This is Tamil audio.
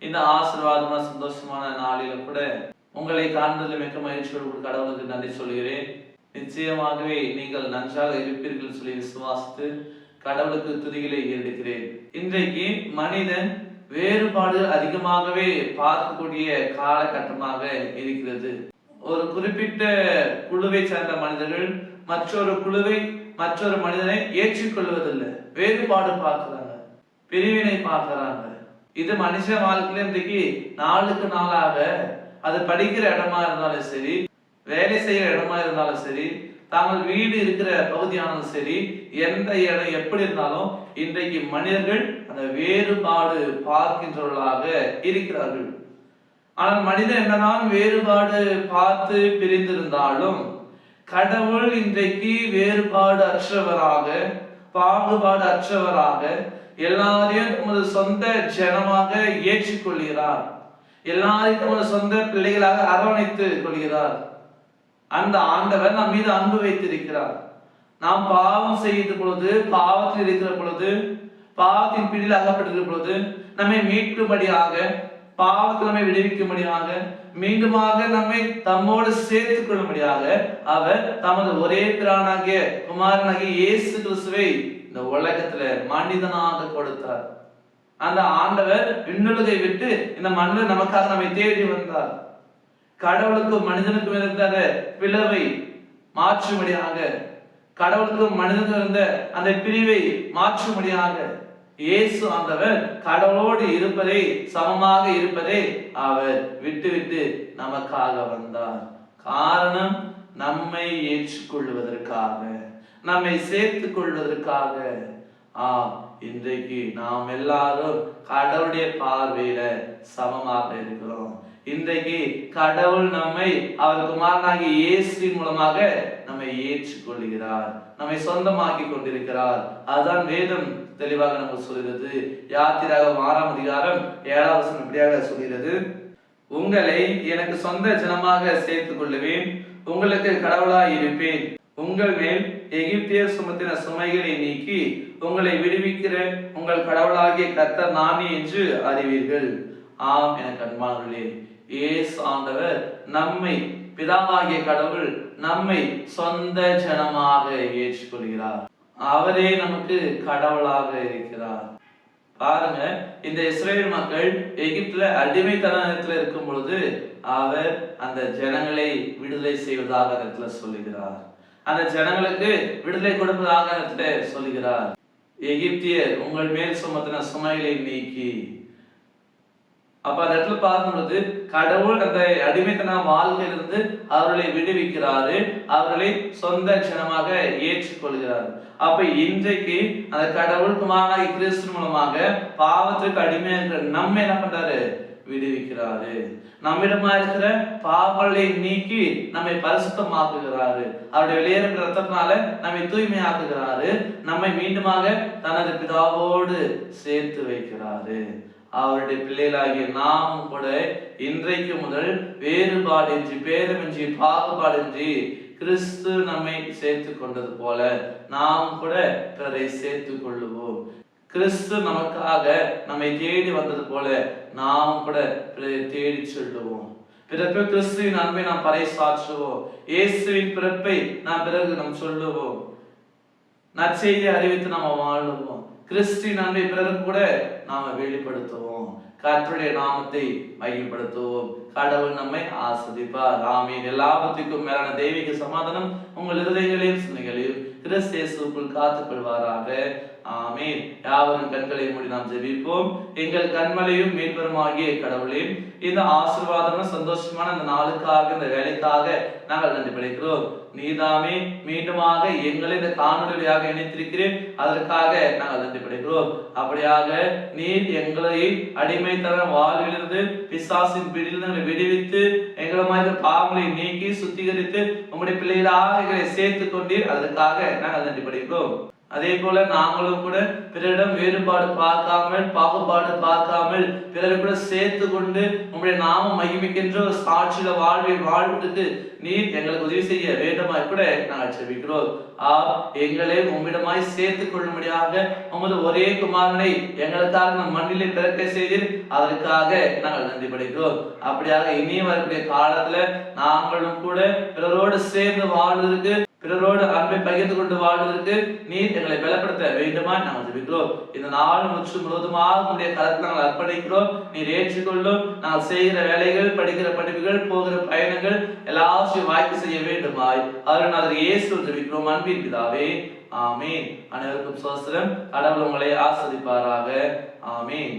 இந்த ஆசீர்வாதமான சந்தோஷமான நாளில கூட உங்களை காண்பதில் மிக்க மகிழ்ச்சியோடு கடவுளுக்கு நன்றி சொல்கிறேன். நிச்சயமாகவே நீங்கள் நன்றாக இருப்பீர்கள் சொல்லி விசுவாசித்து கடவுளுக்கு துதிகளை ஏறெடுக்கிறேன். இன்றைக்கு மனிதன் வேறுபாடு அதிகமாகவே பார்க்கக்கூடிய காலகட்டமாக இருக்கிறது. ஒரு குறிப்பிட்ட குழுவை சேர்ந்த மனிதர்கள் மற்றொரு மனிதனை ஏற்றுக்கொள்வதில்லை. வேறுபாடு பார்க்கிறாங்க, பிரிவினை பார்க்கிறாங்க. இது மனுஷ வாழ்க்கையில இன்றைக்கு நாளுக்கு நாளாக, அது படிக்கிற இடமா இருந்தாலும் சரி, வேலை செய்கிற இடமா இருந்தாலும் சரி, தாங்கள் வீடு இருக்கிற பகுதியானாலும் சரி, எந்த இடம் எப்படி இருந்தாலும் இன்றைக்கு மனிதர்கள் அந்த வேறுபாடு பார்க்கின்றவர்களாக இருக்கிறார்கள். ஆனால் மனிதன் என்னதான் வேறுபாடு பார்த்து பிரிந்திருந்தாலும் கடவுள் இன்றைக்கு வேறுபாடு அற்றவராக, பாகுபாடு அற்றவராக எல்லாரையும் தமது சொந்த ஜனமாக ஏற்றுக்கொள்கிறார். எல்லாரையும் தமது சொந்த பிள்ளைகளாக அரவணைத்து கொள்கிறார். அந்த ஆண்டவர் நம் மீது அன்பு வைத்திருக்கிறார். நாம் பாவம் செய்த பொழுது, பாவத்தில் இருக்கிற பொழுது, பாவத்தின் பிடியில் அகப்பட்டிருக்கிற பொழுது நம்மை மீட்கும்படியாக, பாவத்தில் நம்மை விடுவிக்கும்படியாக, மீண்டுமாக நம்மை தம்மோடு சேர்த்துக் கொள்ளும்படியாக அவர் தமது ஒரே பிரானாகிய குமாரனாகிய இயேசு கிறிஸ்துவை இந்த உலகத்துல மனிதனாக கொடுத்தார். அந்த ஆண்டவர் விண்ணுலகை விட்டு இந்த மண்ணில் நமக்காக நம்மை தேடி வந்தார். கடவுளுக்கும் மனிதனுக்கும் இருந்த பிளவை மாற்றும்படியாக, கடவுளுக்கும் மனிதனுக்கும் இருந்த அந்த பிரிவை மாற்றும்படியாக இயேசு ஆண்டவர் கடவுளோடு இருப்பதை, சமமாக இருப்பதை அவர் விட்டு நமக்காக வந்தார். காரணம் நம்மை ஏற்றுக்கொள்வதற்காக, நம்மை சேர்த்துக் கொள்வதற்காக. இன்றைக்கு நாம் எல்லாரும் கடவுளுடைய பார்வையில சமமாக இருக்கிறோம். இன்றைக்கு கடவுள் நம்மை அவர் குமாரனாகிய இயேசுவின் மூலமாக நம்மை ஏற்றுக்கொள்கிறார், நம்மை சொந்தமாக்கி கொண்டிருக்கிறார். அதுதான் வேதம் தெளிவாக நமக்கு சொல்கிறது. யாத்திராகமம் 6ஆம் அதிகாரம் 7ஆம் வசனம் இப்படியாக சொல்கிறது: உங்களை எனக்கு சொந்த ஜனமாக சேர்த்துக் கொள்ளுவேன், உங்களுக்கு கடவுளாய் இருப்பேன், உங்கள் மேல் எகிப்தியர் சுமத்தின சுமைகளை நீக்கி உங்களை விடுவிக்கிற உங்கள் கடவுளாகிய கர்த்தர் நானே என்று அறிவீர்கள். ஆம், எனக்கு அன்பானவர்களே, இயேசு ஆண்டவர் நம்மை, பிதாவாகிய கடவுள் நம்மை சொந்த ஜனமாக ஏற்றுக்கொள்கிறார். அவரே நமக்கு கடவுளாக இருக்கிறார். பாருங்க, இந்த இஸ்ரேல் மக்கள் எகிப்துல அடிமைத்தனத்துல இருக்கும் பொழுது அவர் அந்த ஜனங்களை விடுதலை செய்வதாக இடத்துல சொல்லுகிறார். அந்த ஜனங்களுக்கு விடுதலை கொடுப்பதாக இடத்துல சொல்லுகிறார். எகிப்தியர் உங்கள் மேல் சுமத்தின சுமைகளை நீக்கி. அப்ப அந்த இடத்துல பார்க்கும் பொழுது கடவுள் அந்த அடிமைத்தன வாழ்க்கையிலிருந்து அவர்களை விடுவிக்கிறாரு, அவர்களை சொந்த ஜனமாக ஏற்றுக்கொள்கிறார். அப்ப இன்றைக்கு அந்த கடவுள் குமாரனாகிய கிறிஸ்து மூலமாக பாவத்திற்கு அடிமையா இருக்கிற நம்ம என்ன பண்றாரு? விடுவிக்கிறாரு. நம்மிடமா இருக்கிற பாவங்களை நீக்கி நம்மை பரிசுத்தமாக்குகிறாரு. அவருடைய வெளியேறும் ரத்தத்தினால நம்மை தூய்மையாக்குகிறாரு. நம்மை மீண்டுமாக தனது பிதாவோடு சேர்த்து வைக்கிறாரு. அவருடைய பிள்ளைகளாகிய நாம் கூட இன்றைக்கு முதல் வேறுபாடின்றி, பேதமின்றி, பாகுபாடின்றி கிறிஸ்து நம்மை சேர்த்து கொண்டது போல நாம் கூட பிறரை சேர்த்து கொள்ளுவோம். கிறிஸ்து நமக்காக நம்மை தேடி வந்தது போல நாம் கூட பிறரை தேடி சொல்லுவோம். பிறகு கிறிஸ்துவின் அன்பை நாம் பறைசாற்றுவோம். இயேசுவின் பிறப்பை நாம் பிறகு நாம் சொல்லுவோம். நற்செய்தியை அறிவித்து நாம வாழுவோம். கிறிஸ்துவின் அன்பை பிறகு கூட நாம வெளிப்படுத்துவோம். கர்த்தருடைய நாமத்தை மையப்படுத்துவோம். கடவுள் நம்மை ஆசீர்வதிப்பார். ஆமீன். எல்லாவற்றுக்கும் மேலான தெய்வீக சமாதானம் உங்கள் இருதயங்களையும் சிந்தைகளையும் கிறிஸ்து இயேசுவுக்குள் காத்துக் கொள்வாராக. ஆமீன். யாவரும் கண்களை மூடி நாம் ஜெபிப்போம். எங்கள் கண்மலையும் மீட்பருமாகிய கடவுளே, இந்த ஆசீர்வாதமான சந்தோஷமான இந்த நாளுக்காக, இந்த வேலைக்காக நாங்கள் நன்றி படைக்கிறோம். நீதாமே மீண்டுமாக எங்களை இந்த காணொலியாக இணைத்திருக்கிறேன், அதற்காக நாங்கள் நன்றி படைக்கிறோம். அப்படியாக நீர் எங்களை அடிமைத்தன வாழ்விலிருந்து, பிசாசின் பிடியிலிருந்து விடுவித்து, எங்களை பாவங்களை நீக்கி சுத்திகரித்து உங்களுடைய பிள்ளைகளாக எங்களை சேர்த்து கொண்டீர், அதற்காக நாங்கள் நன்றி படைக்கிறோம். அதே போல நாங்களும் கூட பிறரிடம் வேறுபாடு பார்க்காமல், பாகுபாடு பார்க்காமல், பிறரை கூட சேர்த்து கொண்டு உங்களுடைய நாமம் மகிமைக்கின்ற ஒரு சாட்சியில வாழ்வதற்கு நீர் எங்களுக்கு உதவி செய்ய வேண்டுமாய் கூட நாங்கள் ஜெபிக்கிறோம். எங்களை உம்மிடமாய் சேர்த்துக் கொள்ளும்படியாக உமது ஒரே குமாரனை எங்களுக்காக நம் மண்ணிலே பிறக்க செய்தீர். அதற்காக நாங்கள் நன்றி படைக்கிறோம். அப்படியாக இனி வரக்கூடிய காலத்துல நாங்களும் கூட பிறரோடு சேர்ந்து வாழ்வதற்கு, பிறரோடு அன்பை பகிர்ந்து கொண்டு வாழ்வதற்கு நீர் எங்களை பலப்படுத்த வேண்டுமா நாங்கள் ஜெபிக்கிறோம். இந்த நாள் முழுவதுமாக உங்களுடைய கருத்தை நாங்கள் அர்ப்பணிக்கிறோம். நீர் ஏற்றுக்கொள்ளும். நாங்கள் செய்கிற வேலைகள், படிக்கிற படிப்புகள், போகிற பயணங்கள் எல்லாவற்றையும் வாய்ப்பு செய்ய வேண்டுமாய் அருள்நாதர் இயேசு ஜெபிக்கிறோம் அன்பின் பிதாவே. ஆமீன். அனைவருக்கும் ஸ்தோத்திரம். கடவுள் உங்களை ஆசீர்வதிப்பாராக. ஆமீன்.